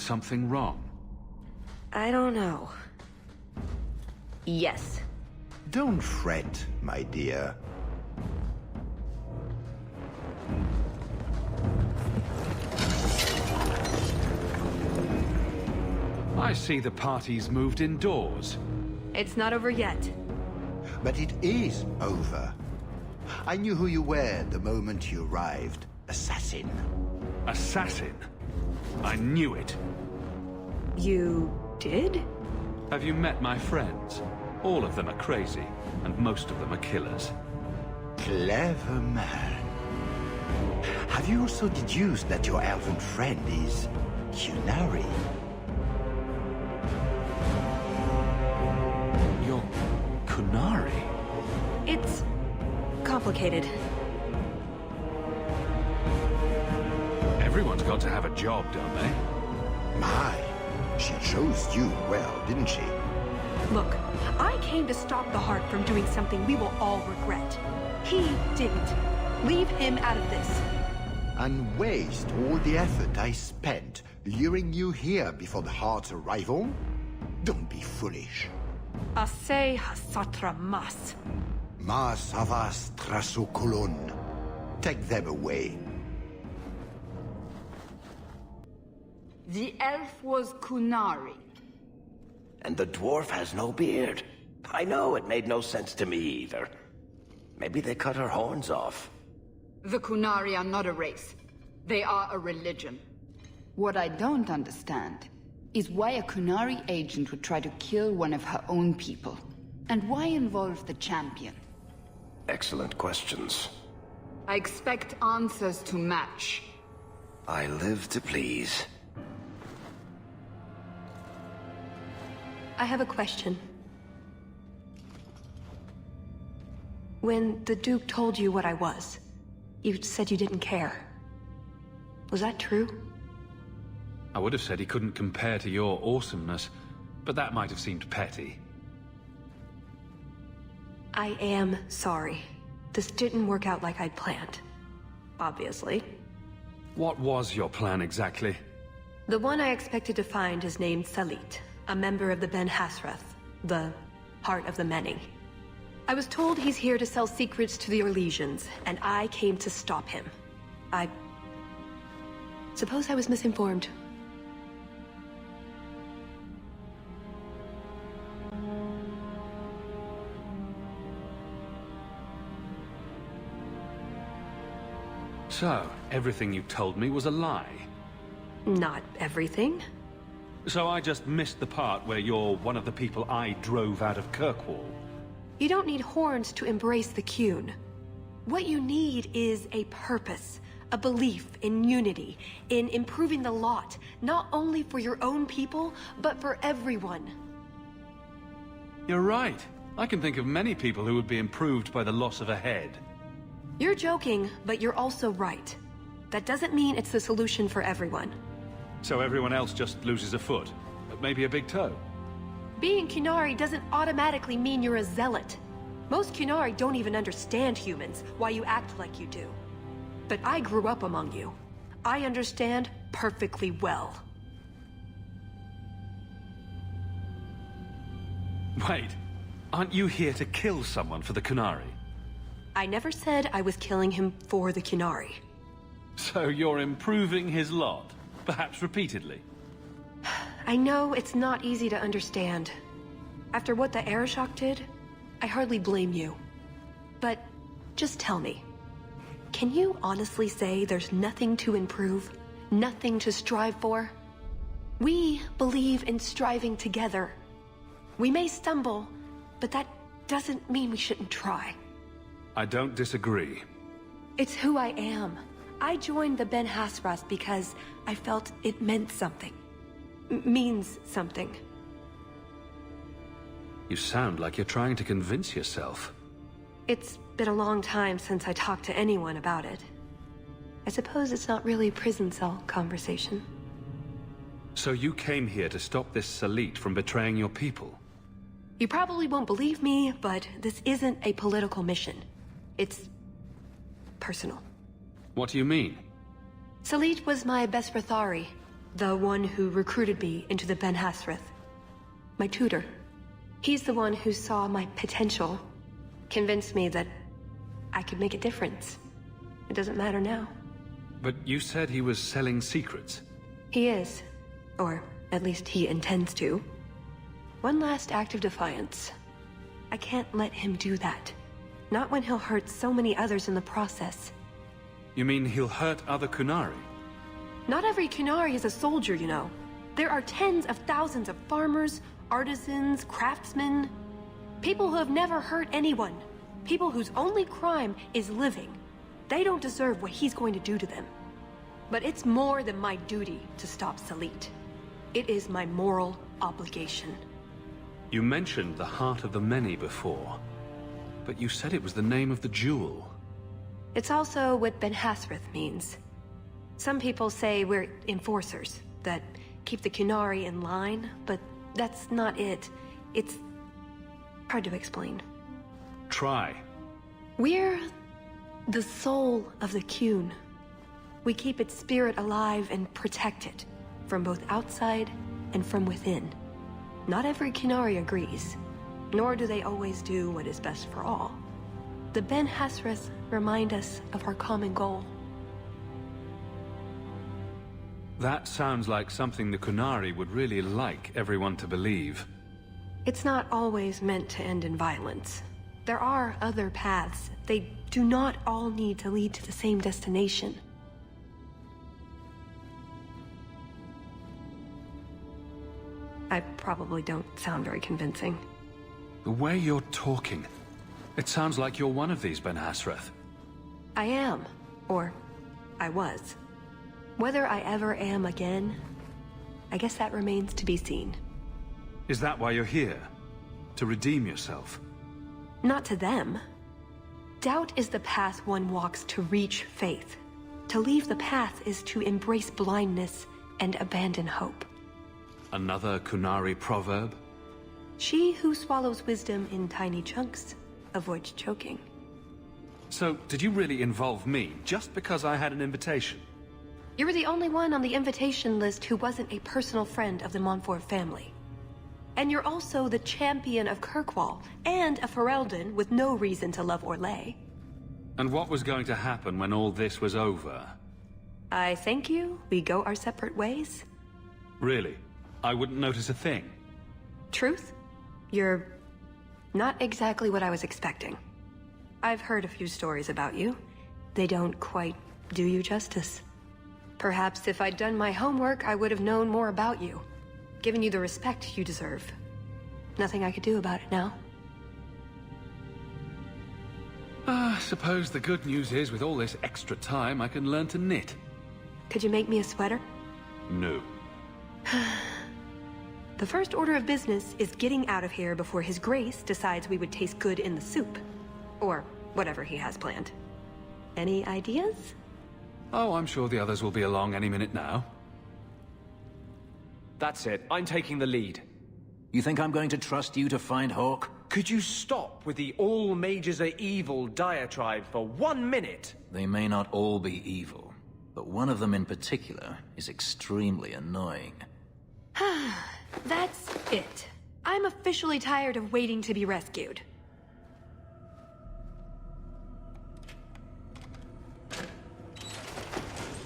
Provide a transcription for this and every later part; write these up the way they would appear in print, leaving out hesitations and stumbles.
something wrong? I don't know. Yes. Don't fret, my dear. I see the party's moved indoors. It's not over yet. But it is over. I knew who you were the moment you arrived. Assassin. Assassin? I knew it. You did? Have you met my friends? All of them are crazy, and most of them are killers. Clever man. Have you also deduced that your elven friend is Kunari? You're Kunari? It's complicated. Everyone's got to have a job, don't they? My, she chose you well, didn't she? Look, I came to stop the Heart from doing something we will all regret. He didn't. Leave him out of this. And waste all the effort I spent luring you here before the Heart's arrival? Don't be foolish. Asay hasatra mas. Mas avas trasukulun. Take them away. The elf was Kunari. And the dwarf has no beard. I know, it made no sense to me either. Maybe they cut her horns off. The Kunari are not a race. They are a religion. What I don't understand is why a Kunari agent would try to kill one of her own people. And why involve the champion? Excellent questions. I expect answers to match. I live to please. I have a question. When the Duke told you what I was, you said you didn't care. Was that true? I would have said he couldn't compare to your awesomeness, but that might have seemed petty. I am sorry. This didn't work out like I'd planned. Obviously. What was your plan exactly? The one I expected to find is named Salit, a member of the Ben Hasrath, the Heart of the Many. I was told he's here to sell secrets to the Orlesians, and I came to stop him. I suppose I was misinformed. So, everything you told me was a lie? Not everything. So I just missed the part where you're one of the people I drove out of Kirkwall? You don't need horns to embrace the Qun. What you need is a purpose, a belief in unity, in improving the lot, not only for your own people, but for everyone. You're right. I can think of many people who would be improved by the loss of a head. You're joking, but you're also right. That doesn't mean it's the solution for everyone. So everyone else just loses a foot, maybe a big toe. Being Kunari doesn't automatically mean you're a zealot. Most Kunari don't even understand humans, why you act like you do. But I grew up among you. I understand perfectly well. Wait, aren't you here to kill someone for the Kunari? I never said I was killing him for the Kunari. So you're improving his lot, perhaps repeatedly? I know it's not easy to understand. After what the Arishok did, I hardly blame you. But just tell me, can you honestly say there's nothing to improve? Nothing to strive for? We believe in striving together. We may stumble, but that doesn't mean we shouldn't try. I don't disagree. It's who I am. I joined the Ben Hasras because I felt it meant something. Means something. You sound like you're trying to convince yourself. It's been a long time since I talked to anyone about it. I suppose it's not really prison cell conversation. So you came here to stop this Salit from betraying your people? You probably won't believe me, but this isn't a political mission. It's personal. What do you mean? Salit was my best Rathari. The one who recruited me into the Ben Hasrith. My tutor. He's the one who saw my potential. Convinced me that I could make a difference. It doesn't matter now. But you said he was selling secrets. He is. Or at least he intends to. One last act of defiance. I can't let him do that. Not when he'll hurt so many others in the process. You mean he'll hurt other Kunari? Not every Kunari is a soldier, you know. There are tens of thousands of farmers, artisans, craftsmen. People who have never hurt anyone. People whose only crime is living. They don't deserve what he's going to do to them. But it's more than my duty to stop Salit. It is my moral obligation. You mentioned the Heart of the Many before, but you said it was the name of the jewel. It's also what Ben Hasrith means. Some people say we're enforcers, that keep the Kunari in line, but that's not it. It's hard to explain. Try. We're the soul of the Kun. We keep its spirit alive and protect it, from both outside and from within. Not every Kunari agrees, nor do they always do what is best for all. The Ben Hasrith remind us of our common goal. That sounds like something the Kunari would really like everyone to believe. It's not always meant to end in violence. There are other paths. They do not all need to lead to the same destination. I probably don't sound very convincing. The way you're talking, it sounds like you're one of these Ben Hasrith. I am. Or I was. Whether I ever am again, I guess that remains to be seen. Is that why you're here? To redeem yourself? Not to them. Doubt is the path one walks to reach faith. To leave the path is to embrace blindness and abandon hope. Another Kunari proverb? She who swallows wisdom in tiny chunks avoids choking. So, did you really involve me just because I had an invitation? You were the only one on the invitation list who wasn't a personal friend of the Montfort family. And you're also the champion of Kirkwall, and a Ferelden with no reason to love Orlais. And what was going to happen when all this was over? I thank you, we go our separate ways. Really? I wouldn't notice a thing? Truth? You're not exactly what I was expecting. I've heard a few stories about you. They don't quite do you justice. Perhaps if I'd done my homework, I would have known more about you. Given you the respect you deserve. Nothing I could do about it now. I suppose the good news is, with all this extra time, I can learn to knit. Could you make me a sweater? No. The first order of business is getting out of here before His Grace decides we would taste good in the soup. Or whatever he has planned. Any ideas? Oh, I'm sure the others will be along any minute now. That's it. I'm taking the lead. You think I'm going to trust you to find Hawk? Could you stop with the all mages are evil diatribe for 1 minute? They may not all be evil, but one of them in particular is extremely annoying. That's it. I'm officially tired of waiting to be rescued.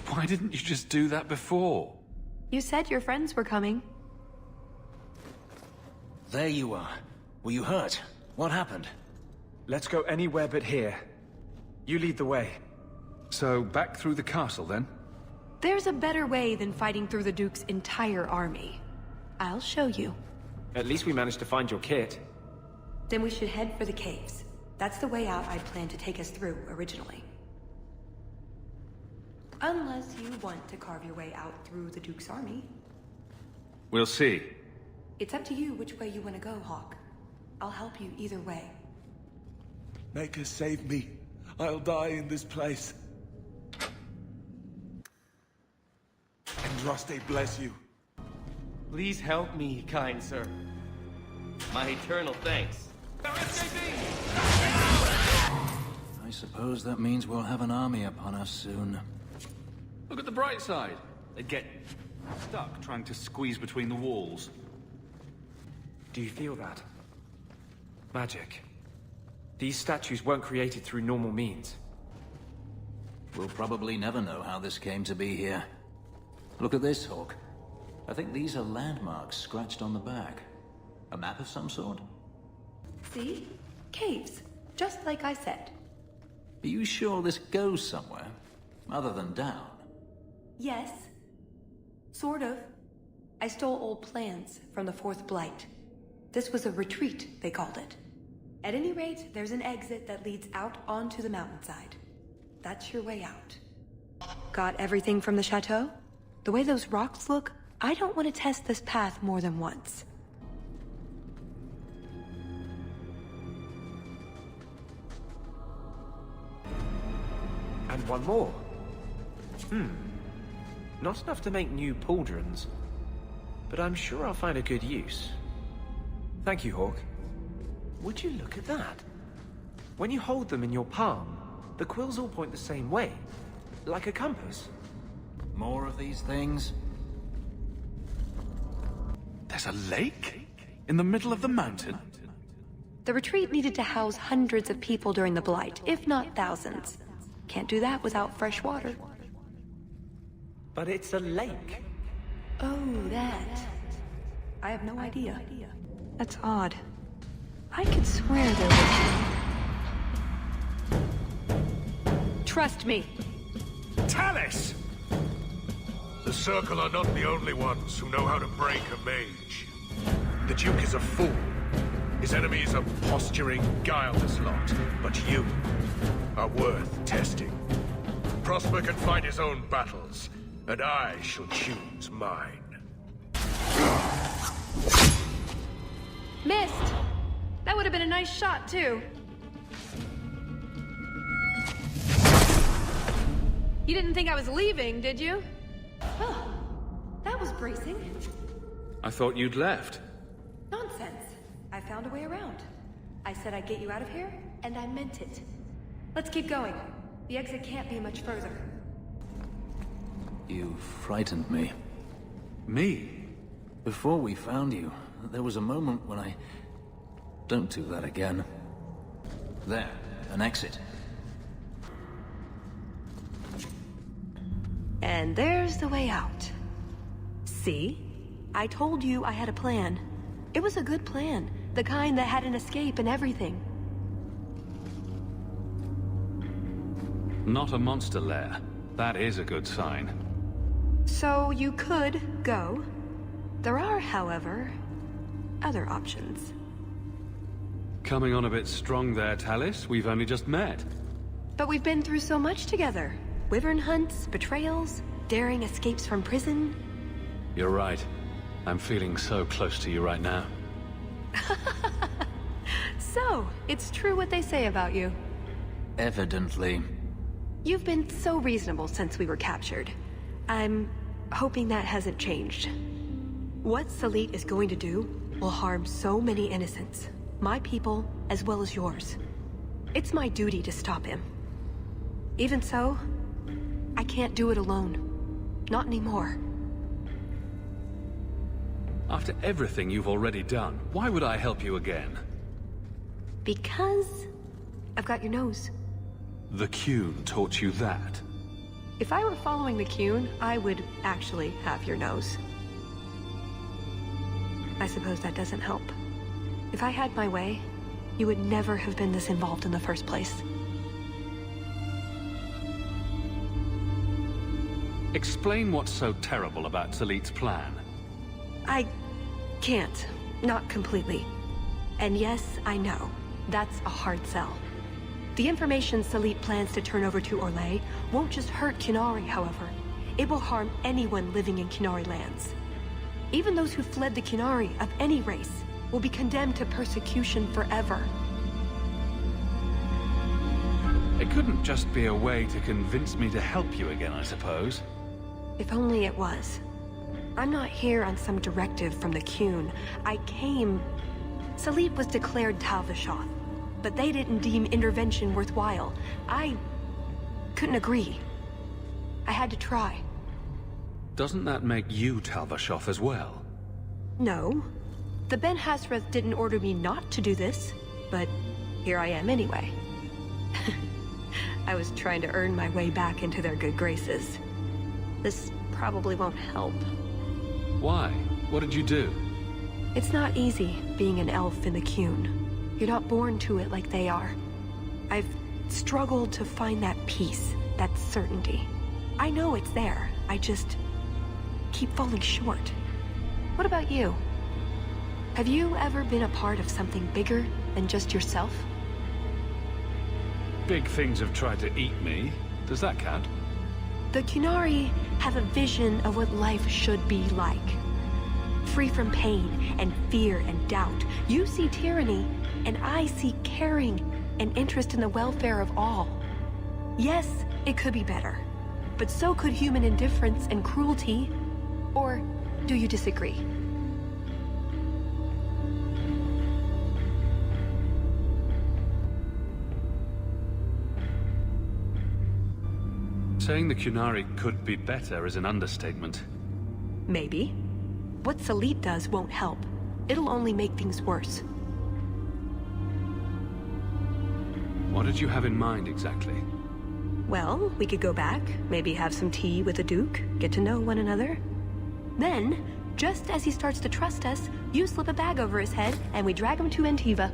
Why didn't you just do that before? You said your friends were coming. There you are. Were you hurt? What happened? Let's go anywhere but here. You lead the way. So, back through the castle, then? There's a better way than fighting through the Duke's entire army. I'll show you. At least we managed to find your kit. Then we should head for the caves. That's the way out I'd planned to take us through originally. Unless you want to carve your way out through the Duke's army. We'll see. It's up to you which way you want to go, Hawk. I'll help you either way. Maker, save me. I'll die in this place. Andraste bless you. Please help me, kind sir. My eternal thanks. I suppose that means we'll have an army upon us soon. Look at the bright side. They'd get Stuck trying to squeeze between the walls. Do you feel that? Magic. These statues weren't created through normal means. We'll probably never know how this came to be here. Look at this, Hawk. I think these are landmarks scratched on the back. A map of some sort? See? Caves. Just like I said. Are you sure this goes somewhere? Other than down? Yes. Sort of. I stole old plans from the Fourth Blight. This was a retreat, they called it. At any rate, there's an exit that leads out onto the mountainside. That's your way out. Got everything from the chateau? The way those rocks look, I don't want to test this path more than once. And one more. Not enough to make new pauldrons, but I'm sure I'll find a good use. Thank you, Hawk. Would you look at that? When you hold them in your palm, the quills all point the same way, like a compass. More of these things? There's a lake? In the middle of the mountain? The retreat needed to house hundreds of people during the Blight, if not thousands. Can't do that without fresh water. But it's a lake. Oh, that. I have no idea. That's odd. I could swear there was... Trust me. Tallis! The Circle are not the only ones who know how to break a mage. The Duke is a fool. His enemies are posturing, guileless lot. But you are worth testing. Prosper can fight his own battles, and I shall choose mine. Missed! That would have been a nice shot, too. You didn't think I was leaving, did you? Well, that was bracing. I thought you'd left. Nonsense. I found a way around. I said I'd get you out of here, and I meant it. Let's keep going. The exit can't be much further. You frightened me. Me? Before we found you, there was a moment when I... Don't do that again. There, an exit. And there's the way out. See? I told you I had a plan. It was a good plan. The kind that had an escape and everything. Not a monster lair. That is a good sign. So you could go. There are, however, other options. Coming on a bit strong there, Tallis. We've only just met. But we've been through so much together. Wyvern hunts, betrayals, daring escapes from prison. You're right. I'm feeling so close to you right now. So, it's true what they say about you. Evidently. You've been so reasonable since we were captured. I'm hoping that hasn't changed. What Salit is going to do will harm so many innocents. My people, as well as yours. It's my duty to stop him. Even so, I can't do it alone. Not anymore. After everything you've already done, why would I help you again? Because I've got your nose. The Qun taught you that? If I were following the Qun, I would actually have your nose. I suppose that doesn't help. If I had my way, you would never have been this involved in the first place. Explain what's so terrible about Salit's plan. I can't. Not completely. And yes, I know. That's a hard sell. The information Salit plans to turn over to Orlais won't just hurt Qunari, however. It will harm anyone living in Qunari lands. Even those who fled the Qunari of any race will be condemned to persecution forever. It couldn't just be a way to convince me to help you again, I suppose. If only it was. I'm not here on some directive from the Qun. I came... Salit was declared Tal-Vashoth, but they didn't deem intervention worthwhile. I couldn't agree. I had to try. doesn't that make you Talvashoff as well? No. The Ben Hasrath didn't order me not to do this, but here I am anyway. I was trying to earn my way back into their good graces. This probably won't help. Why? What did you do? It's not easy being an elf in the Qun. You're not born to it like they are. I've struggled to find that peace, that certainty. I know it's there, I just keep falling short. What about you? Have you ever been a part of something bigger than just yourself? Big things have tried to eat me. Does that count? The Qunari have a vision of what life should be like. Free from pain and fear and doubt. You see tyranny, and I see caring and interest in the welfare of all. Yes, it could be better, but so could human indifference and cruelty. Or do you disagree? Saying the Qunari could be better is an understatement. Maybe. What Salit does won't help. It'll only make things worse. What did you have in mind exactly? Well, we could go back, maybe have some tea with the Duke, get to know one another. Then, just as he starts to trust us, you slip a bag over his head and we drag him to Antiva.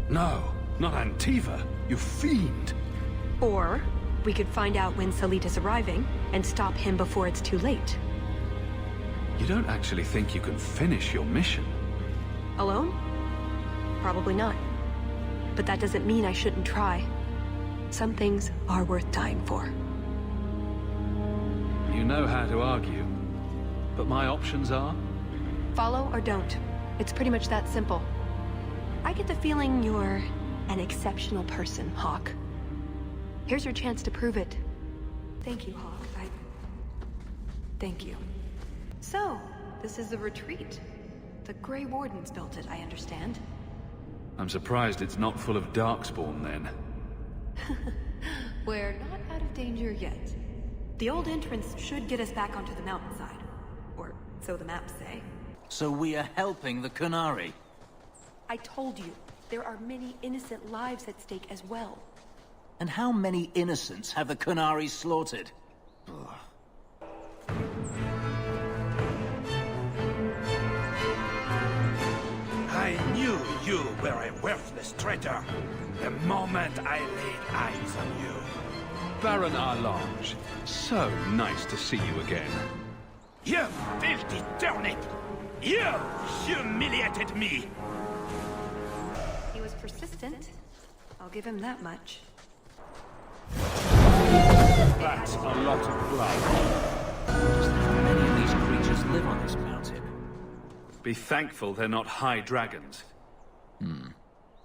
No, not Antiva, you fiend! Or we could find out when Salit is arriving and stop him before it's too late. You don't actually think you can finish your mission? Alone? Probably not. But that doesn't mean I shouldn't try. Some things are worth dying for. You know how to argue, but my options are? Follow or don't. It's pretty much that simple. I get the feeling you're an exceptional person, Hawk. Here's your chance to prove it. Thank you, Hawk. Thank you. So, this is the retreat. The Grey Wardens built it, I understand. I'm surprised it's not full of Darkspawn, then. We're not out of danger yet. The old entrance should get us back onto the mountainside. Or so the maps say. So we are helping the Qunari? I told you, there are many innocent lives at stake as well. And how many innocents have the Qunari slaughtered? Ugh. I knew you were a worthless traitor the moment I laid eyes on you. Baron Arlange, so nice to see you again. You filthy turnip! You humiliated me! He was persistent. I'll give him that much. That's a lot of blood. Just how many of these creatures live on this mountain? Be thankful they're not high dragons.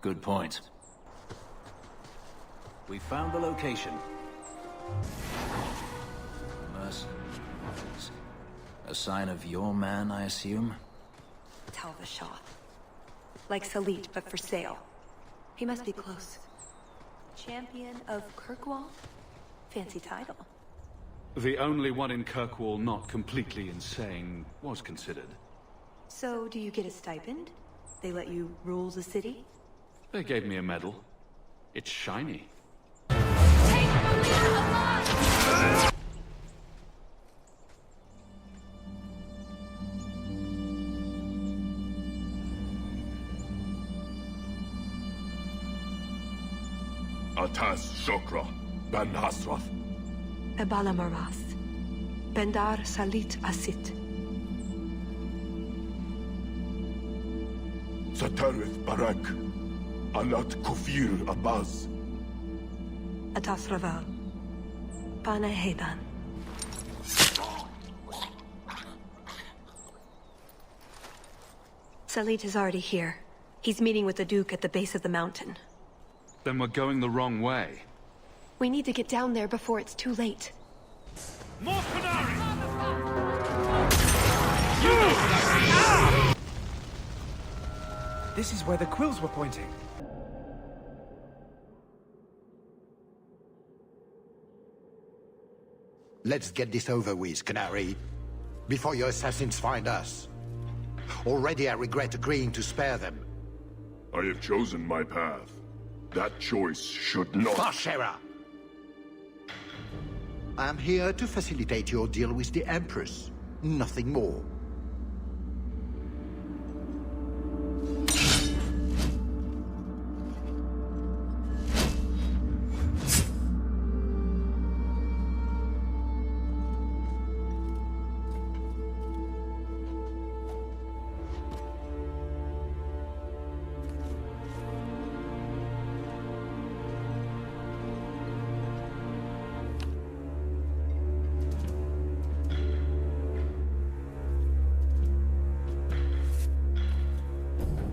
Good point. We found the location. Mercenaries. A sign of your man, I assume? Talvashoff. Like Salit, but for sale. He must be close. Champion of Kirkwall? Fancy title. The only one in Kirkwall not completely insane was considered. So, do you get a stipend? They let you rule the city? They gave me a medal. It's shiny. Atas Shokra, Ben Hasrath. Ebala Maras. Bendar Salit Asit. Satarith Barak. Alat Kufir Abaz. Atas Raval. Pana Hedan. Salit is already here. He's meeting with the Duke at the base of the mountain. Then we're going the wrong way. We need to get down there before it's too late. More Qunari! This is where the quills were pointing. Let's get this over with, Canary. before your assassins find us. Already I regret agreeing to spare them. I have chosen my path. That choice should not... Bashera! I am here to facilitate your deal with the Empress. Nothing more.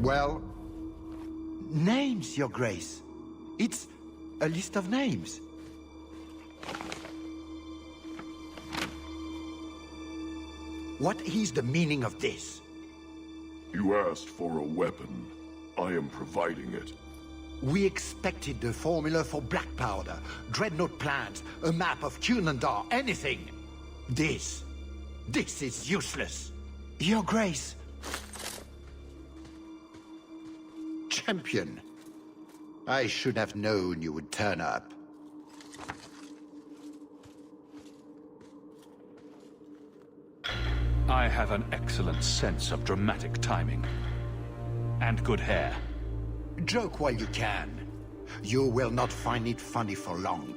Well, names, Your Grace. It's a list of names. What is the meaning of this? You asked for a weapon. I am providing it. We expected the formula for black powder, dreadnought plans, a map of Cunandar, anything. This is useless. Your Grace. Champion. I should have known you would turn up. I have an excellent sense of dramatic timing. And good hair. Joke while you can. You will not find it funny for long.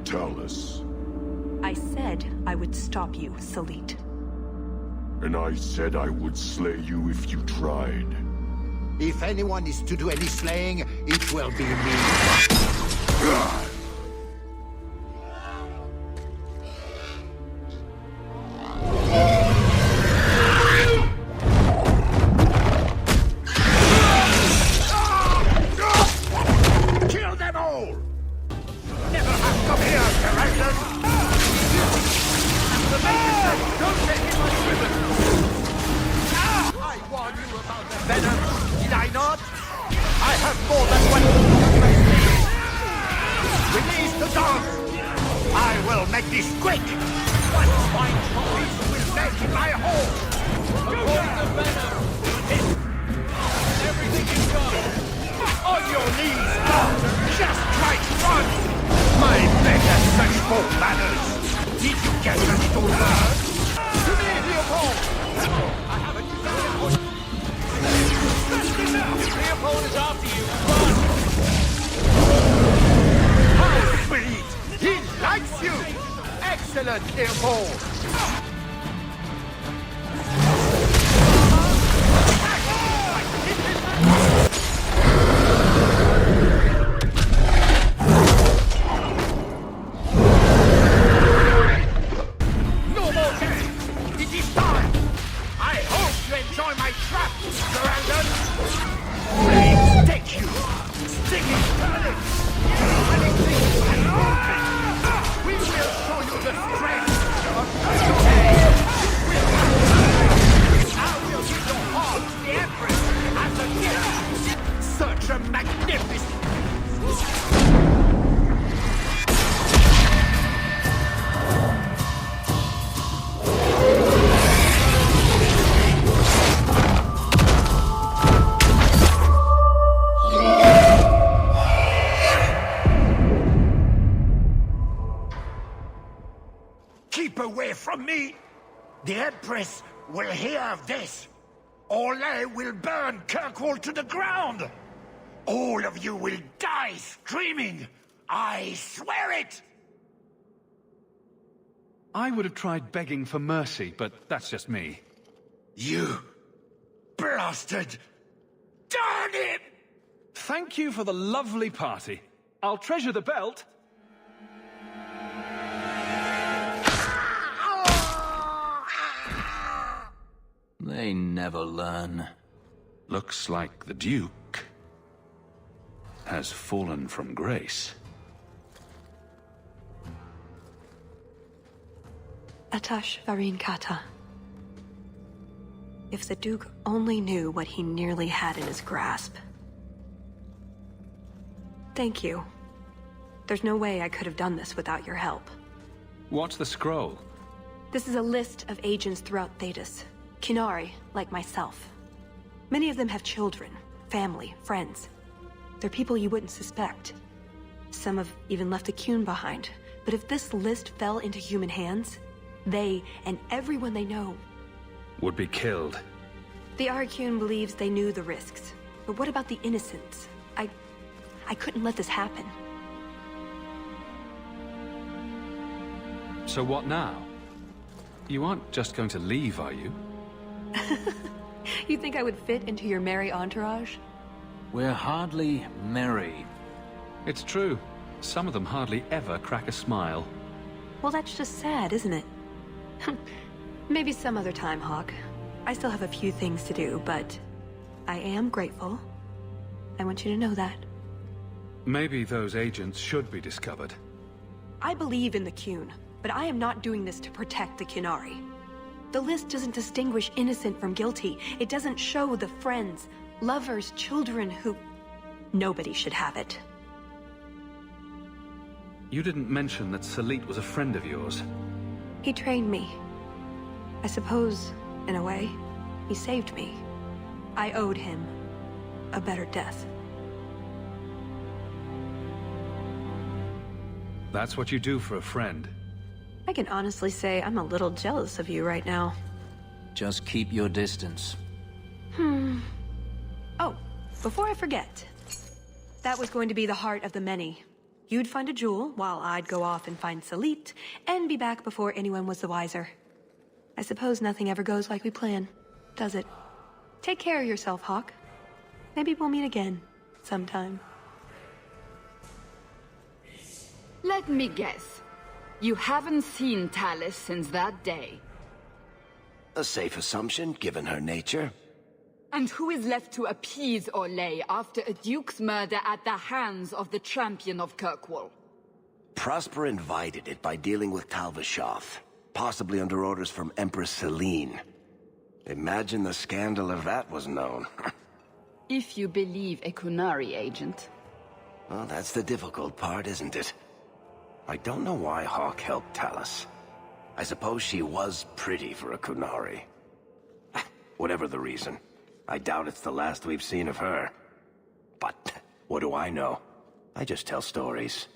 Tell us. I said I would stop you, Salit. And I said I would slay you if you tried. If anyone is to do any slaying, it will be me. Will hear of this. Orlais will burn Kirkwall to the ground. All of you will die screaming. I swear it! I would have tried begging for mercy, but that's just me. You blasted! Darn it! Thank you for the lovely party. I'll treasure the belt. They never learn. Looks like the Duke has fallen from grace. Atash Varin Kata. If the Duke only knew what he nearly had in his grasp. Thank you. There's no way I could have done this without your help. What's the scroll? This is a list of agents throughout Thetis. Qunari, like myself. Many of them have children, family, friends. They're people you wouldn't suspect. Some have even left a Qun behind. But if this list fell into human hands, they, and everyone they know, would be killed. The Arcune believes they knew the risks. But what about the innocents? I couldn't let this happen. So what now? You aren't just going to leave, are you? You think I would fit into your merry entourage? We're hardly merry. It's true. Some of them hardly ever crack a smile. Well, that's just sad, isn't it? Maybe some other time, Hawk. I still have a few things to do, but I am grateful. I want you to know that. Maybe those agents should be discovered. I believe in the Qun, but I am not doing this to protect the Qunari. The list doesn't distinguish innocent from guilty. It doesn't show the friends, lovers, children who... Nobody should have it. You didn't mention that Salit was a friend of yours. He trained me. I suppose, in a way, he saved me. I owed him a better death. That's what you do for a friend. I can honestly say I'm a little jealous of you right now. Just keep your distance. Oh, before I forget. That was going to be the heart of the many. You'd find a jewel, while I'd go off and find Salit, and be back before anyone was the wiser. I suppose nothing ever goes like we plan, does it? Take care of yourself, Hawk. Maybe we'll meet again, sometime. Let me guess. You haven't seen Talus since that day. A safe assumption, given her nature. And who is left to appease Orlais after a duke's murder at the hands of the champion of Kirkwall? Prosper invited it by dealing with Talvashoth, possibly under orders from Empress Selene. Imagine the scandal if that was known. If you believe a Qunari agent. Well, that's the difficult part, isn't it? I don't know why Hawk helped Talus. I suppose she was pretty for a Qunari. Whatever the reason, I doubt it's the last we've seen of her. But what do I know? I just tell stories.